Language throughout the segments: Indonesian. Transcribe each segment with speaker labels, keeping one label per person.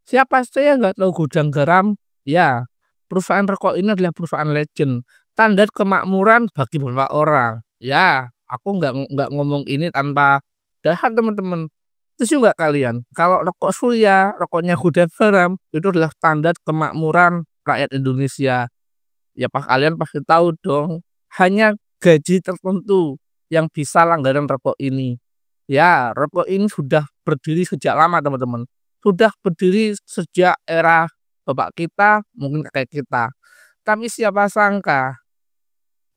Speaker 1: Siapa sih yang nggak tahu Gudang Garam? Ya, perusahaan rokok ini adalah perusahaan legend, tanda kemakmuran bagi beberapa orang. Ya, aku nggak ngomong ini tanpa dasar teman-teman. Setuju nggak kalian? Kalau rokok Surya, rokoknya Gudang Garam, itu adalah tanda kemakmuran rakyat Indonesia. Ya, kalian pasti tahu dong. Hanya gaji tertentu yang bisa langganan rokok ini. Ya, rokok ini sudah berdiri sejak lama, teman-teman. Sudah berdiri sejak era bapak kita, mungkin kakek kita. Tapi siapa sangka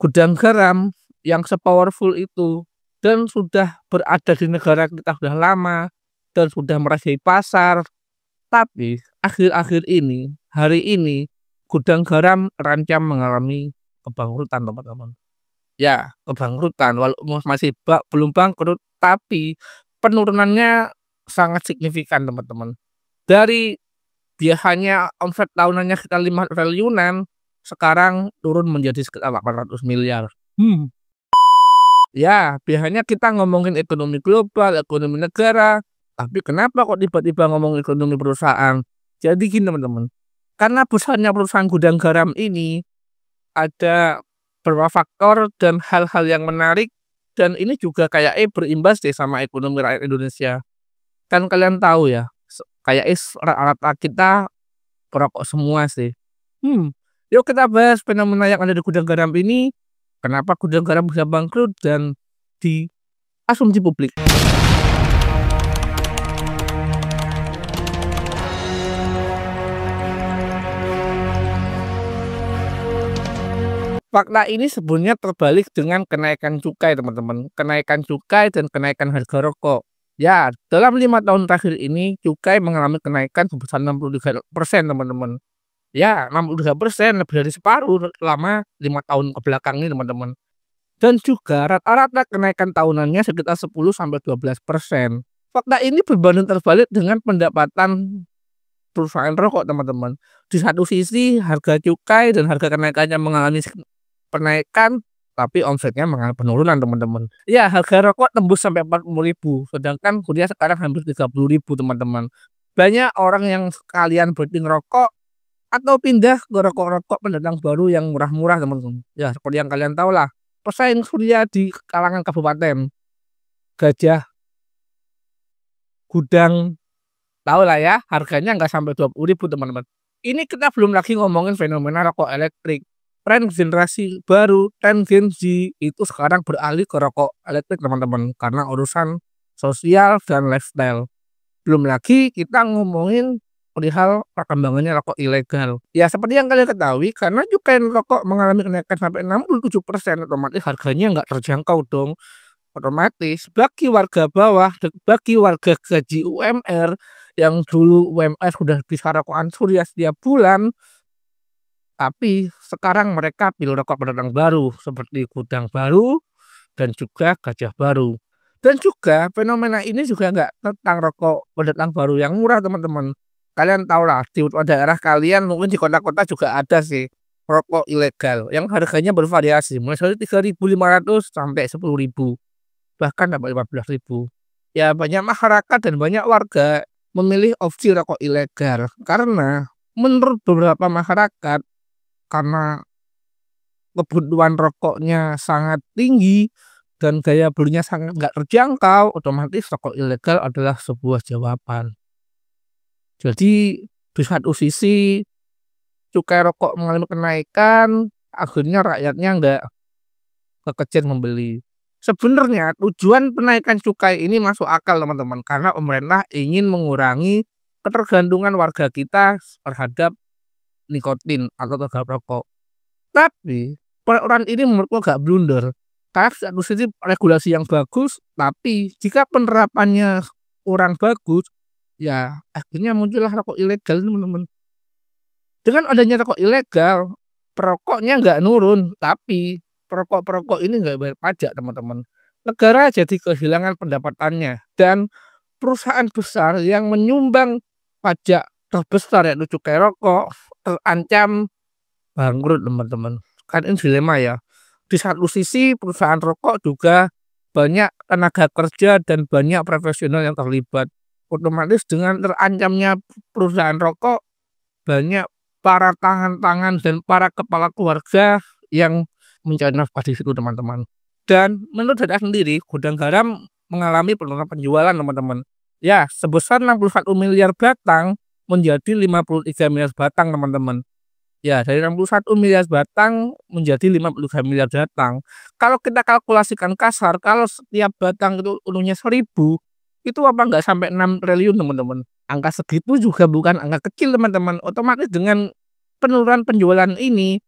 Speaker 1: Gudang Garam yang sepowerful itu dan sudah berada di negara kita sudah lama dan sudah merajai pasar. Tapi akhir-akhir ini, hari ini, Gudang Garam terancam mengalami kebangkrutan, teman-teman. Ya, kebangkrutan walaupun masih belum bangkrut, tapi penurunannya sangat signifikan, teman-teman. Dari biasanya omset tahunannya sekitar 5 triliunan, sekarang turun menjadi sekitar 800 miliar. Ya, biasanya kita ngomongin ekonomi global, ekonomi negara, tapi kenapa kok tiba-tiba ngomong ekonomi perusahaan? Jadi gini, teman-teman. Karena besarnya perusahaan Gudang Garam ini ada beberapa faktor dan hal-hal yang menarik, dan ini juga kayak berimbas deh sama ekonomi rakyat Indonesia. Kan kalian tahu ya, kayak rata-rata kita perokok semua sih. Yuk kita bahas fenomena yang ada di Gudang Garam ini, kenapa Gudang Garam bisa bangkrut dan di asumsi publik. Fakta ini sebenarnya terbalik dengan kenaikan cukai, teman-teman. Kenaikan cukai dan kenaikan harga rokok. Ya, dalam 5 tahun terakhir ini cukai mengalami kenaikan sebesar 63%, teman-teman. Ya, 63%, lebih dari separuh selama 5 tahun ke belakang ini, teman-teman. Dan juga rata-rata kenaikan tahunannya sekitar 10-12%. Fakta ini berbanding terbalik dengan pendapatan perusahaan rokok, teman-teman. Di satu sisi harga cukai dan harga kenaikannya mengalami penaikan, tapi omsetnya mengalami penurunan, teman-teman. Ya, harga rokok tembus sampai 40.000, sedangkan kuliah sekarang hampir 30.000, teman-teman. Banyak orang yang sekalian berhenti ngerokok atau pindah ke rokok-rokok pendatang baru yang murah-murah, teman-teman. Ya, seperti yang kalian tahu lah, pesaing Surya di kalangan kabupaten, Gajah, Gudang, tahu lah ya, harganya nggak sampai 20.000, teman-teman. Ini kita belum lagi ngomongin fenomena rokok elektrik. Tren generasi baru, tren Gen Z itu sekarang beralih ke rokok elektrik, teman-teman, karena urusan sosial dan lifestyle. Belum lagi kita ngomongin perihal perkembangannya rokok ilegal. Ya, seperti yang kalian ketahui, karena cukai rokok mengalami kenaikan sampai 67%, otomatis harganya nggak terjangkau dong. Otomatis bagi warga bawah, bagi warga gaji UMR yang dulu UMR sudah bisa rokokan Surya setiap bulan, tapi sekarang mereka pilih rokok pendatang baru seperti Gudang Baru dan juga Gajah Baru. Dan juga fenomena ini juga nggak tentang rokok pendatang baru yang murah, teman-teman. Kalian tahu lah, di daerah kalian mungkin di kota-kota juga ada sih rokok ilegal yang harganya bervariasi mulai dari 3.500 sampai 10.000, bahkan sampai 15.000. Ya, banyak masyarakat dan banyak warga memilih opsi rokok ilegal karena menurut beberapa masyarakat, karena kebutuhan rokoknya sangat tinggi dan gaya belinya sangat nggak terjangkau, otomatis rokok ilegal adalah sebuah jawaban. Jadi di satu sisi cukai rokok mengalami kenaikan, akhirnya rakyatnya nggak kekejar membeli. Sebenarnya tujuan penaikan cukai ini masuk akal, teman-teman, karena pemerintah ingin mengurangi ketergantungan warga kita terhadap nikotin atau terhadap rokok. Tapi peraturan ini menurutku agak blunder. Karena satu sisi regulasi yang bagus, tapi jika penerapannya kurang bagus, ya akhirnya muncullah rokok ilegal, teman-teman. Dengan adanya rokok ilegal, perokoknya nggak nurun, tapi perokok-perokok ini nggak bayar pajak, teman-teman. Negara jadi kehilangan pendapatannya, dan perusahaan besar yang menyumbang pajak terbesar yaitu cukai rokok terancam bangkrut, teman-teman. Kan ini dilema ya. Di satu sisi perusahaan rokok juga banyak tenaga kerja dan banyak profesional yang terlibat. Otomatis dengan terancamnya perusahaan rokok, banyak para tangan-tangan dan para kepala keluarga yang mencari nafkah di situ, teman-teman. Dan menurut data sendiri, gudang garam mengalami penurunan penjualan, teman-teman. Ya, sebesar 61 miliar batang menjadi 53 miliar batang, teman-teman. Ya, dari 61 miliar batang menjadi 53 miliar batang. Kalau kita kalkulasikan kasar, kalau setiap batang itu unungnya 1.000, itu apa nggak sampai 6 triliun, teman-teman. Angka segitu juga bukan angka kecil, teman-teman. Otomatis dengan penurunan penjualan ini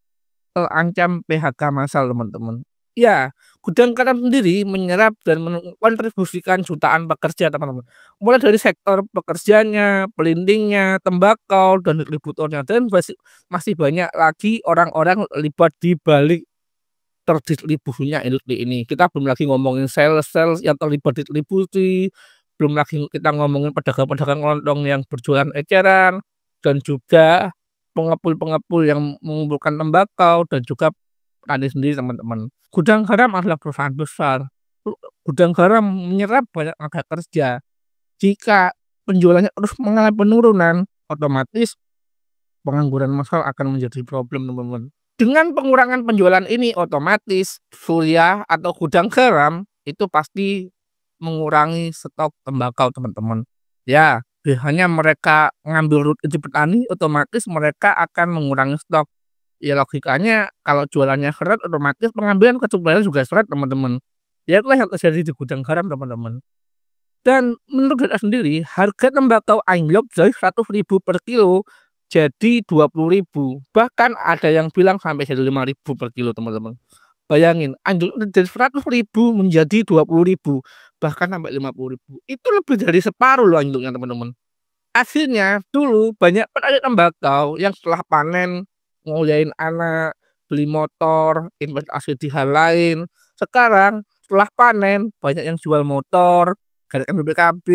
Speaker 1: terancam PHK massal, teman-teman. Ya, gudang garam sendiri menyerap dan mengontribusikan jutaan pekerja, teman-teman. Mulai dari sektor pekerjanya, pelindingnya, tembakau, dan distributornya. Dan masih banyak lagi orang-orang terlibat di balik terdistribusinya industri ini. Kita belum lagi ngomongin sales-sales yang terlibat distribusi, belum lagi kita ngomongin pedagang-pedagang kelontong yang berjualan eceran, dan juga pengepul-pengepul yang mengumpulkan tembakau, dan juga petani sendiri, teman-teman. Gudang garam adalah perusahaan besar. Gudang garam menyerap banyak tenaga kerja. Jika penjualannya terus mengalami penurunan, otomatis pengangguran massal akan menjadi problem, teman-teman. Dengan pengurangan penjualan ini, otomatis Surya atau gudang garam itu pasti mengurangi stok tembakau, teman-teman. Ya, hanya mereka ngambil root di petani, otomatis mereka akan mengurangi stok. Ya logikanya kalau jualannya seret, otomatis pengambilan kecualian juga seret, teman-teman. Ya itulah yang terjadi di gudang garam, teman-teman. Dan menurut data sendiri, harga tembakau anjlok dari 100.000 per kilo jadi 20.000. Bahkan ada yang bilang sampai jadi 5.000 per kilo, teman-teman. Bayangin, anjlok dari 100.000 menjadi 20.000, bahkan sampai 50.000. Itu lebih dari separuh loh anjloknya, teman-teman. Akhirnya dulu banyak petani tembakau yang setelah panen nguliahin anak, beli motor, investasi di hal lain. Sekarang setelah panen banyak yang jual motor, garap BPKB,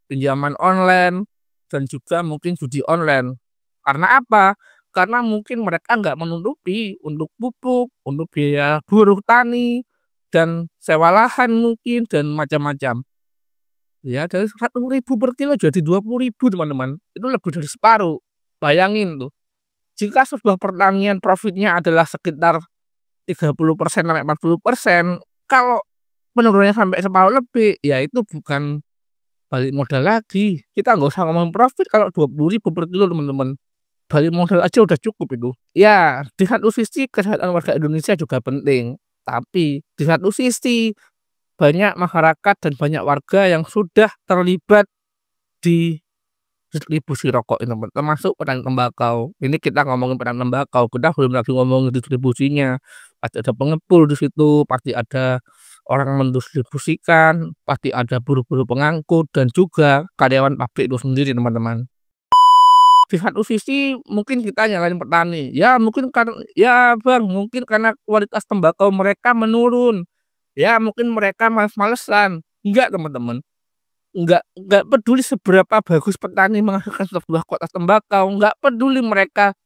Speaker 1: pinjaman online, dan juga mungkin judi online. Karena apa? Karena mungkin mereka nggak menutupi untuk pupuk, untuk biaya buruh tani, dan sewa lahan mungkin, dan macam-macam. Ya, dari 100.000 per kilo jadi 20.000, teman-teman. Itu lebih dari separuh. Bayangin tuh. Jika sebuah pertanian profitnya adalah sekitar 30% sampai 40%, kalau penurunannya sampai separuh lebih, ya itu bukan balik modal lagi. Kita nggak usah ngomong profit kalau 20.000 per kilo, teman-teman. Balik modal aja udah cukup itu. Ya, di satu sisi kesehatan warga Indonesia juga penting. Tapi di satu sisi banyak masyarakat dan banyak warga yang sudah terlibat di distribusi rokok ini, termasuk petani tembakau. Ini kita ngomongin petani tembakau, kita belum lagi ngomongin distribusinya. Pasti ada pengepul di situ, pasti ada orang mendistribusikan, pasti ada buruh-buruh pengangkut, dan juga karyawan pabrik itu sendiri, teman-teman. Di satu sisi mungkin kita nyalain petani, ya mungkin karena ya bang, mungkin karena kualitas tembakau mereka menurun. Ya mungkin mereka males-malesan. Enggak, teman-teman. Enggak peduli seberapa bagus petani menghasilkan sebuah kotak tembakau, enggak peduli mereka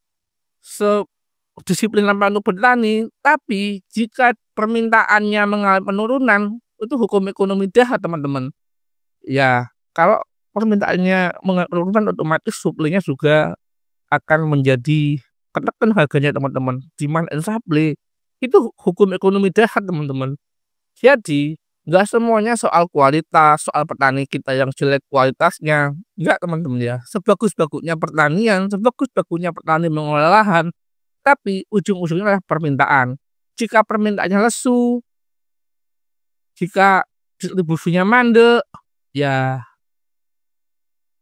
Speaker 1: sedisiplin apa untuk bertani, tapi jika permintaannya mengalami penurunan, itu hukum ekonomi jahat, teman-teman. Ya, kalau permintaannya mengalami penurunan, otomatis suplainya juga akan menjadi ketekan harganya, teman-teman. Demand and supply itu hukum ekonomi jahat, teman-teman. Jadi nggak semuanya soal kualitas, soal petani kita yang jelek kualitasnya. Nggak, teman-teman ya. Sebagus-bagusnya pertanian, sebagus-bagusnya petani mengolah lahan, tapi ujung-ujungnya adalah permintaan. Jika permintaannya lesu, jika distribusinya mandek, ya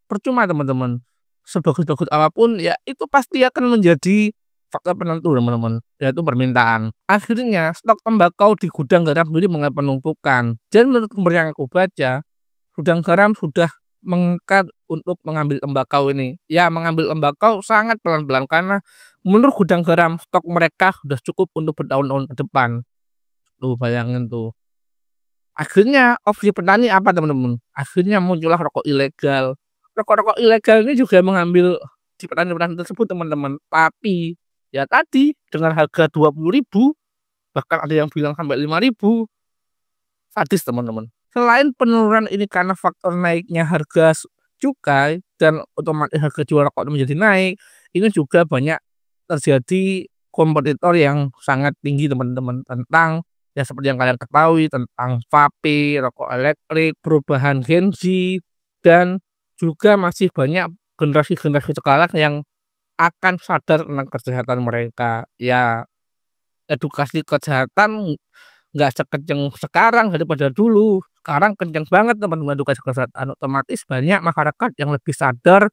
Speaker 1: percuma, teman-teman. Sebagus-bagus apapun, ya itu pasti akan menjadi faktor penentu, teman-teman, yaitu permintaan. Akhirnya stok tembakau di gudang garam sendiri mengalami penumpukan. Dan menurut sumber yang aku baca, gudang garam sudah mengikat untuk mengambil tembakau ini. Ya, mengambil tembakau sangat pelan-pelan karena menurut gudang garam stok mereka sudah cukup untuk bertahun-tahun ke depan. Tuh bayangin tuh. Akhirnya opsi petani apa, teman-teman? Akhirnya muncullah rokok ilegal. Rokok-rokok ilegal ini juga mengambil di petani-petani tersebut, teman-teman. Tapi ya tadi dengan harga 20.000, bahkan ada yang bilang sampai 5.000, sadis, teman-teman. Selain penurunan ini karena faktor naiknya harga cukai dan otomatis harga jual rokok menjadi naik, ini juga banyak terjadi kompetitor yang sangat tinggi teman-teman tentang ya seperti yang kalian ketahui tentang vape, rokok elektrik, perubahan Gen Z, dan juga masih banyak generasi-generasi sekarang yang akan sadar tentang kesehatan mereka. Ya, edukasi kesehatan nggak sekenceng sekarang daripada dulu. Sekarang kenceng banget teman-teman edukasi kesehatan. Otomatis banyak masyarakat yang lebih sadar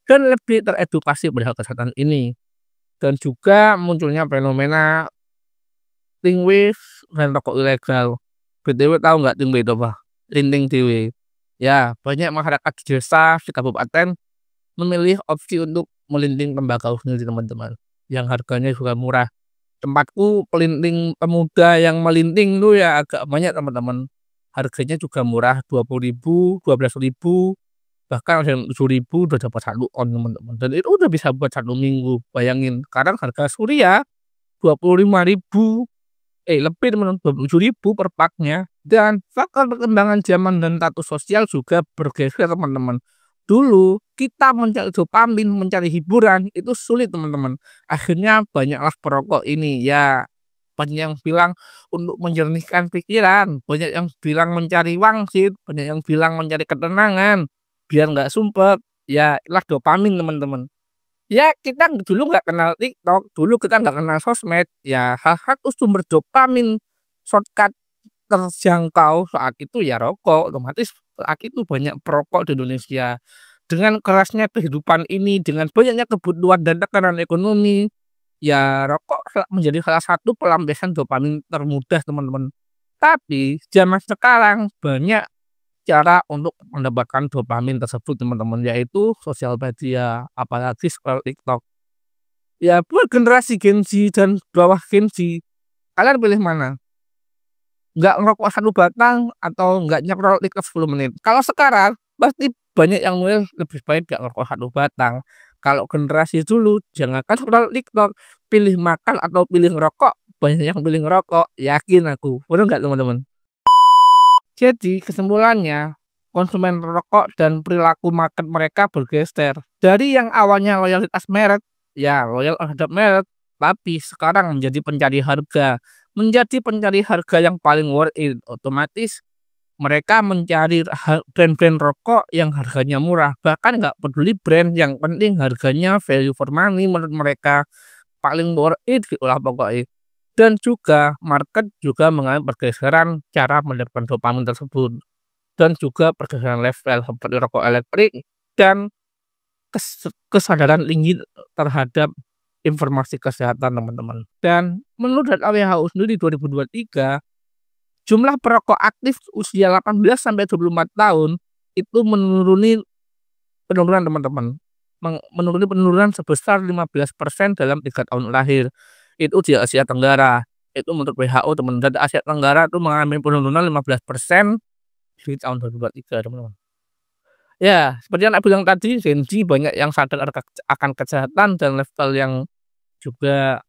Speaker 1: dan lebih teredukasi perihal kesehatan ini. Dan juga munculnya fenomena tingwis dan rokok ilegal. BTW tahu nggak tingwis itu apa? Linting dewe. Ya, banyak masyarakat di desa, di kabupaten memilih opsi untuk melinting tembakau sendiri teman-teman. Yang harganya juga murah. Tempatku pelinting pemuda yang melinting tuh ya agak banyak teman-teman. Harganya juga murah 20.000, 12.000, bahkan ada yang 7.000 udah dapat 1 on teman-teman. Dan itu udah bisa buat 1 minggu. Bayangin, sekarang harga Surya 25.000, lebih teman-teman, 27.000 per paknya. Dan faktor perkembangan zaman dan status sosial juga bergeser teman-teman. Dulu kita mencari dopamin, mencari hiburan itu sulit teman-teman. Akhirnya banyaklah perokok ini ya. Banyak yang bilang untuk menjernihkan pikiran, banyak yang bilang mencari wangsit, banyak yang bilang mencari ketenangan, biar nggak sumpek. Ya, itulah dopamin teman-teman. Ya, kita dulu nggak kenal TikTok, dulu kita nggak kenal sosmed. Ya, salah satu sumber dopamin shortcut terjangkau saat itu ya rokok. Otomatis saat itu banyak perokok di Indonesia. Dengan kerasnya kehidupan ini, dengan banyaknya kebutuhan dan tekanan ekonomi, ya rokok menjadi salah satu pelampiasan dopamin termudah teman-teman. Tapi zaman sekarang banyak cara untuk mendapatkan dopamin tersebut teman-teman, yaitu sosial media, apalagi scroll TikTok. Ya buat generasi Gen Z dan bawah Gen Z, kalian pilih mana? Nggak ngerokok 1 batang atau nggak nyekrol TikTok 10 menit? Kalau sekarang pasti banyak yang milih lebih baik nggak ngerokok 1 batang. Kalau generasi dulu jangankan scroll TikTok, pilih makan atau pilih ngerokok, banyak yang pilih ngerokok, yakin aku. Bener nggak teman-teman? Jadi kesimpulannya, konsumen rokok dan perilaku market mereka bergeser. Dari yang awalnya loyalitas merek, ya loyal terhadap merek, tapi sekarang menjadi pencari harga. Menjadi pencari harga yang paling worth it. Otomatis mereka mencari brand-brand rokok yang harganya murah. Bahkan nggak peduli brand, yang penting harganya value for money menurut mereka paling worth it gitulah pokoknya. Dan juga market juga mengalami pergeseran cara mendapatkan dopamin tersebut, dan juga pergeseran level seperti rokok elektrik dan kesadaran tinggi terhadap informasi kesehatan teman-teman. Dan menurut data WHO sendiri 2023, jumlah perokok aktif usia 18 sampai 24 tahun itu penurunan teman-teman. Menuruni penurunan sebesar 15% dalam 3 tahun terakhir. Itu di Asia Tenggara. Itu menurut WHO teman. Dan Asia Tenggara itu mengalami penurunan 15% di tahun 2023 teman-teman. Ya, seperti yang aku bilang tadi, Gen Z banyak yang sadar akan kesehatan dan level yang juga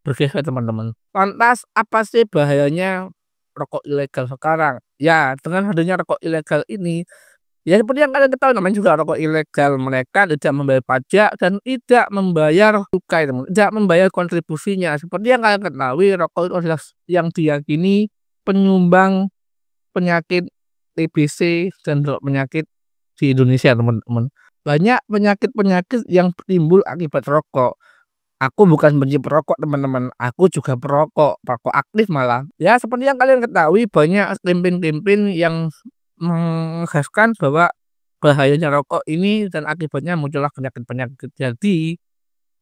Speaker 1: bergeser teman-teman. Lantas apa sih bahayanya rokok ilegal sekarang? Ya, dengan adanya rokok ilegal ini, ya seperti yang kalian ketahui namanya juga rokok ilegal, mereka tidak membayar pajak dan tidak membayar cukai, tidak membayar kontribusinya. Seperti yang kalian ketahui, rokok itu adalah yang diyakini penyumbang penyakit TBC dan penyakit di Indonesia teman-teman. Banyak penyakit-penyakit yang timbul akibat rokok. Aku bukan benci perokok teman-teman, aku juga perokok aktif malah. Ya seperti yang kalian ketahui banyak campaign-campaign yang menggaskan bahwa bahayanya rokok ini dan akibatnya muncullah penyakit-penyakit. Jadi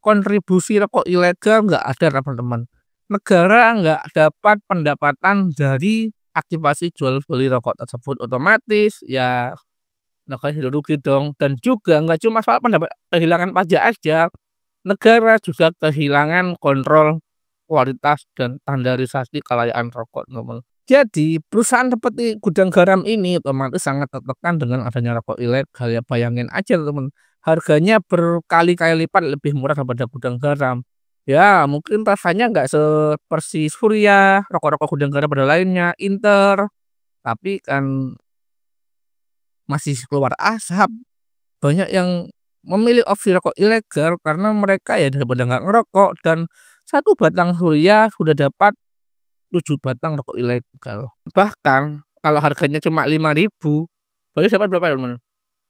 Speaker 1: kontribusi rokok ilegal nggak ada teman-teman. Negara nggak dapat pendapatan dari aktivasi jual beli rokok tersebut, otomatis ya negara sudah rugi dong. Dan juga nggak cuma soal kehilangan pajak aja, negara juga kehilangan kontrol kualitas dan standarisasi kelayakan rokok teman. Jadi perusahaan seperti Gudang Garam ini otomatis sangat tertekan dengan adanya rokok ilegal. Ya bayangin aja teman, harganya berkali-kali lipat lebih murah daripada Gudang Garam. Ya mungkin rasanya nggak seperti Surya, rokok-rokok Gudang Garam pada lainnya, Inter, tapi kan masih keluar asap. Banyak yang memilih opsi rokok ilegal karena mereka ya daripada nggak ngerokok, dan satu batang surya sudah dapat 7 batang rokok ilegal. Bahkan kalau harganya cuma 5.000, berarti dapat berapa ya, teman?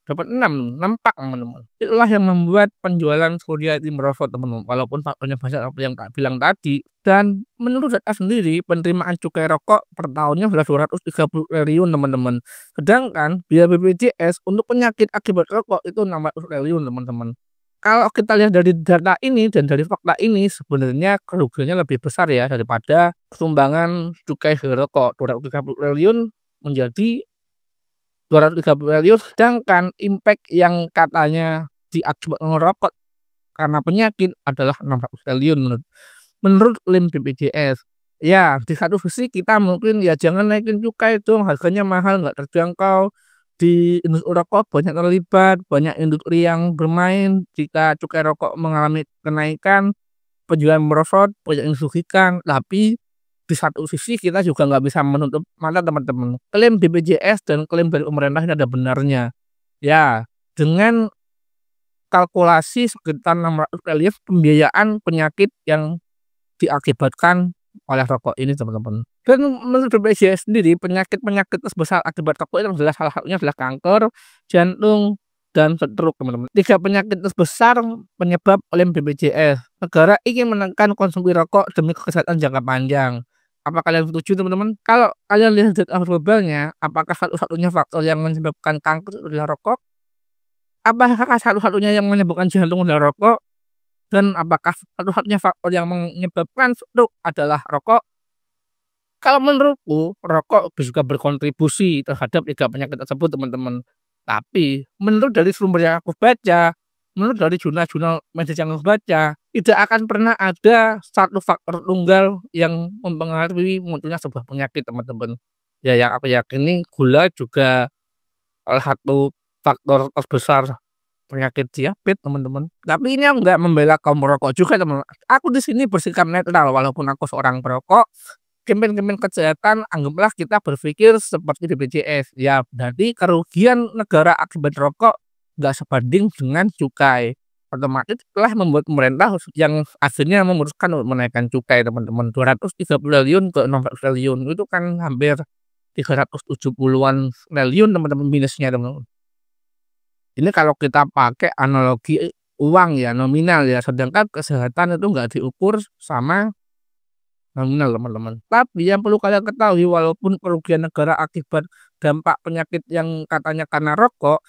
Speaker 1: Dapat 6 pak, teman-teman. Itulah yang membuat penjualan surya ini merosot, teman-teman. Walaupun faktornya banyak apa yang tak bilang tadi. Dan menurut data sendiri, penerimaan cukai rokok per tahunnya sudah 230 triliun, teman-teman. Sedangkan biaya BPJS untuk penyakit akibat rokok itu 600 triliun, teman-teman. Kalau kita lihat dari data ini dan dari fakta ini, sebenarnya kerugiannya lebih besar ya daripada sumbangan cukai rokok. 230 triliun menjadi 230 triliun, sedangkan impact yang katanya diakibatkan ngerokok karena penyakit adalah 600 triliun menurut klaim BPJS. Ya, di satu sisi kita mungkin ya jangan naikin cukai dong, harganya mahal, nggak terjangkau. Di industri rokok banyak terlibat, banyak industri yang bermain. Jika cukai rokok mengalami kenaikan, penjualan merosot, banyak yang dirugikan. Tapi di satu sisi kita juga nggak bisa menutup mata, teman-teman. Klaim BPJS dan klaim dari pemerintah ini ada benarnya. Ya, dengan kalkulasi sekitar 600 triliun pembiayaan penyakit yang diakibatkan oleh rokok ini, teman-teman. Dan menurut BPJS sendiri, penyakit-penyakit terbesar akibat rokok itu adalah salah satunya adalah kanker, jantung, dan stroke, teman-teman. 3 penyakit terbesar penyebab oleh BPJS. Negara ingin menekan konsumsi rokok demi kesehatan jangka panjang. Apa kalian setuju, teman-teman? Kalau kalian lihat data globalnya, apakah satu-satunya faktor yang menyebabkan kanker adalah rokok? Apakah satu-satunya yang menyebabkan jantung adalah rokok? Dan apakah satu-satunya faktor yang menyebabkan stroke adalah rokok? Kalau menurutku, rokok juga berkontribusi terhadap 3 penyakit tersebut, teman-teman. Tapi menurut dari sumber yang aku baca, menurut dari jurnal-jurnal medis yang aku baca, tidak akan pernah ada satu faktor tunggal yang mempengaruhi munculnya sebuah penyakit, teman-teman. Ya, yang aku yakini gula juga salah satu faktor terbesar penyakit diabetes, teman-teman. Tapi ini aku nggak membela kaum merokok juga, teman. Aku di sini bersikap netral walaupun aku seorang perokok. Campaign-campaign kesehatan anggaplah kita berpikir seperti BPJS. Ya, berarti kerugian negara akibat rokok nggak sebanding dengan cukai. Otomatis telah membuat pemerintah yang akhirnya memutuskan untuk menaikkan cukai, teman-teman. 230 triliun ke 600 triliun itu kan hampir 370-an triliun, teman-teman, minusnya, teman-teman. Ini kalau kita pakai analogi uang ya, nominal ya, sedangkan kesehatan itu nggak diukur sama nominal, teman-teman. Tapi yang perlu kalian ketahui, walaupun kerugian negara akibat dampak penyakit yang katanya karena rokok,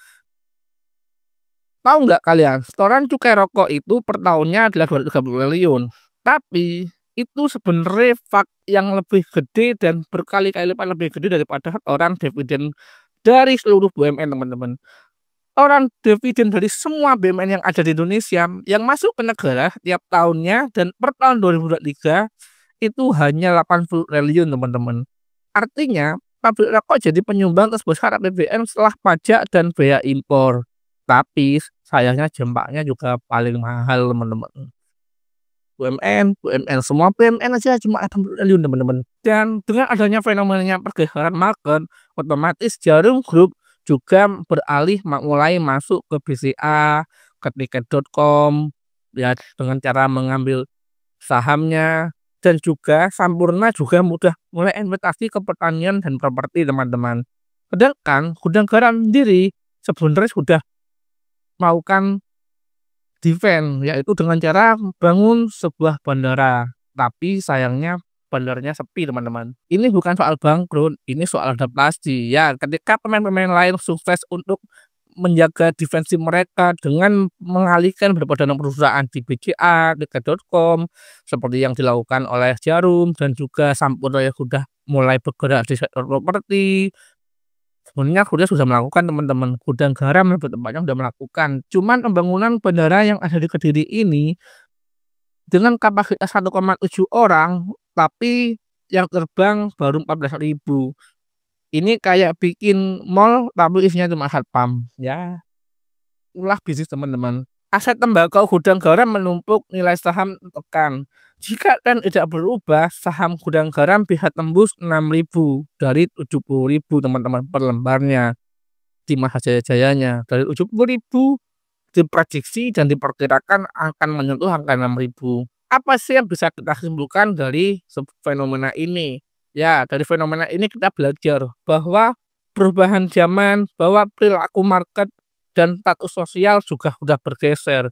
Speaker 1: tahu nggak kalian, setoran cukai rokok itu per tahunnya adalah 230 triliun. Tapi itu sebenarnya yang lebih gede dan berkali-kali lipat lebih gede daripada setoran dividen dari seluruh BUMN, teman-teman. Orang dividen dari semua BUMN yang ada di Indonesia yang masuk ke negara tiap tahunnya dan per tahun 2023 itu hanya 80 triliun, teman-teman. Artinya pabrik rokok jadi penyumbang terbesar APBN setelah pajak dan biaya impor. Tapi sayangnya dampaknya juga paling mahal, teman-teman. BUMN semua BUMN aja cuma 80 triliun, teman-teman. Dan dengan adanya fenomenanya pergeseran market, otomatis Jarum Group juga beralih mulai masuk ke BCA, ke tiket.com ya, dengan cara mengambil sahamnya. Dan juga Sampurna juga mulai investasi ke pertanian dan properti, teman-teman. Sedangkan Gudang Garam sendiri sebenarnya sudah melakukan defense, yaitu dengan cara bangun sebuah bandara. Tapi sayangnya bandaranya sepi, teman-teman. Ini bukan soal bangkrut, ini soal adaptasi. Ya, ketika pemain-pemain lain sukses untuk menjaga defensi mereka dengan mengalihkan beberapa dana perusahaan di BCA, tiket.com, seperti yang dilakukan oleh Jarum dan juga Sampurna yang sudah mulai bergerak di sektor properti. Sebenarnya sudah melakukan, teman-teman. Gudang Garam lebih tepatnya sudah melakukan. Cuman pembangunan bandara yang ada di Kediri ini dengan kapasitas 1,7 orang, tapi yang terbang baru 14.000. Ini kayak bikin mall tapi isinya cuma satpam, ya. Ulah bisnis, teman-teman. Aset tembakau Gudang Garam menumpuk, nilai saham tekan. Jika tren tidak berubah, saham Gudang Garam bisa tembus 6.000 dari 70.000, teman-teman, per lembarnya. di masa jaya-jayanya. Dari 70.000 diprediksi dan diperkirakan akan menyentuh angka 6.000. Apa sih yang bisa kita simpulkan dari fenomena ini? Ya, dari fenomena ini kita belajar bahwa perubahan zaman, bahwa perilaku market dan status sosial juga sudah bergeser.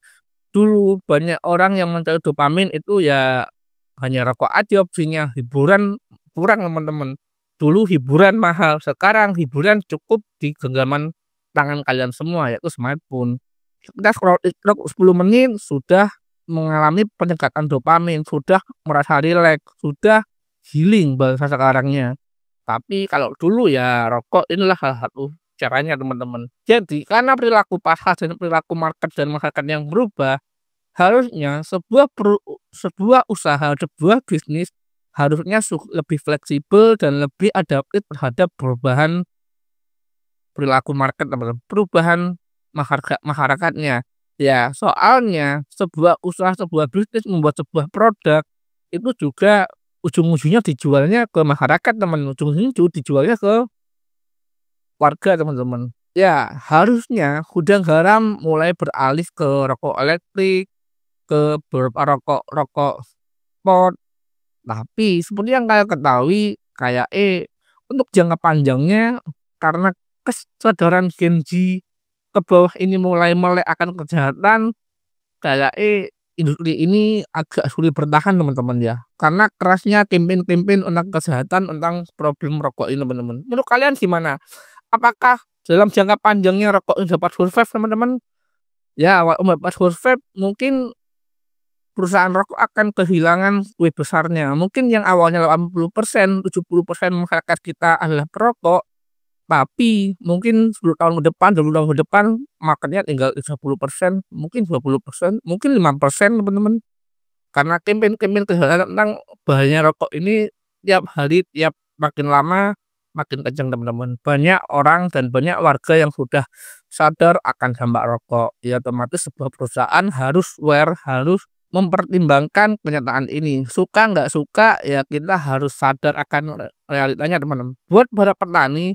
Speaker 1: Dulu banyak orang yang mencari dopamin itu ya hanya rokok aja opsinya, hiburan kurang teman-teman. Dulu hiburan mahal, sekarang hiburan cukup di genggaman tangan kalian semua yaitu smartphone. Kita scroll TikTok 10 menit sudah mengalami peningkatan dopamin, sudah merasa rileks, sudah healing bahasa sekarangnya. Tapi kalau dulu ya rokok inilah salah satu caranya teman-teman. Jadi karena perilaku pasar dan perilaku market dan masyarakat yang berubah, harusnya sebuah usaha, sebuah bisnis harusnya lebih fleksibel dan lebih adaptif terhadap perubahan perilaku market, teman-teman, perubahan masyarakatnya. Ya, soalnya sebuah usaha, sebuah bisnis membuat sebuah produk itu juga ujung-ujungnya dijualnya ke masyarakat, teman. Ujung-ujungnya dijualnya ke warga, teman-teman. Ya, harusnya gudang garam mulai beralih ke rokok elektrik, ke beberapa rokok spot. Tapi seperti yang kalian ketahui, kayak untuk jangka panjangnya karena kesadaran Gen Z ke bawah ini mulai melek akan kejahatan, kayak industri ini agak sulit bertahan teman-teman ya. Karena kerasnya campaign-campaign tentang kesehatan, tentang problem rokok ini teman-teman. Menurut kalian gimana? Apakah dalam jangka panjangnya rokok ini dapat survive teman-teman? Ya, kalau dapat survive mungkin perusahaan rokok akan kehilangan kue besarnya. Mungkin yang awalnya 80%, 70% masyarakat kita adalah perokok, tapi mungkin 10 tahun ke depan, 20 tahun ke depan, marketnya tinggal 10%, mungkin 20%, mungkin 5% teman-teman. Karena campaign-campaign kesehatan tentang bahayanya rokok ini tiap hari, tiap makin lama, makin kencang teman-teman. Banyak orang dan banyak warga yang sudah sadar akan dampak rokok. Ya otomatis sebuah perusahaan harus aware, harus mempertimbangkan kenyataan ini. Suka nggak suka ya kita harus sadar akan realitanya teman-teman. Buat para petani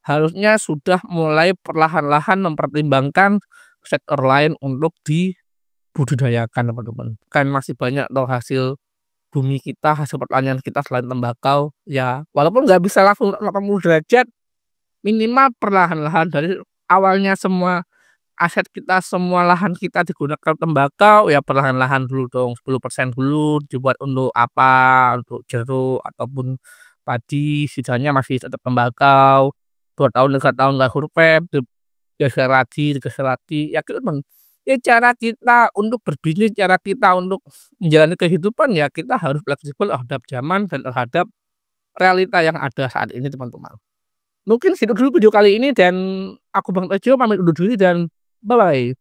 Speaker 1: harusnya sudah mulai perlahan-lahan mempertimbangkan sektor lain untuk dibudidayakan teman-teman. Kan masih banyak loh hasil bumi kita, hasil pertanian kita selain tembakau. Ya walaupun nggak bisa langsung 80 derajat, minimal perlahan-lahan dari awalnya semua aset kita, semua lahan kita digunakan tembakau, ya perlahan-lahan dulu dong, 10% dulu dibuat untuk apa, untuk jeruk ataupun padi, sisanya masih tetap tembakau. 2 tahun, 3 tahun nggak survive, digeser lagi, ya gitu Bang. Ya cara kita untuk berbisnis, cara kita untuk menjalani kehidupan ya kita harus fleksibel terhadap zaman dan terhadap realita yang ada saat ini teman-teman. Mungkin segitu dulu video kali ini dan aku Bang Tejo pamit undur diri dan bye-bye.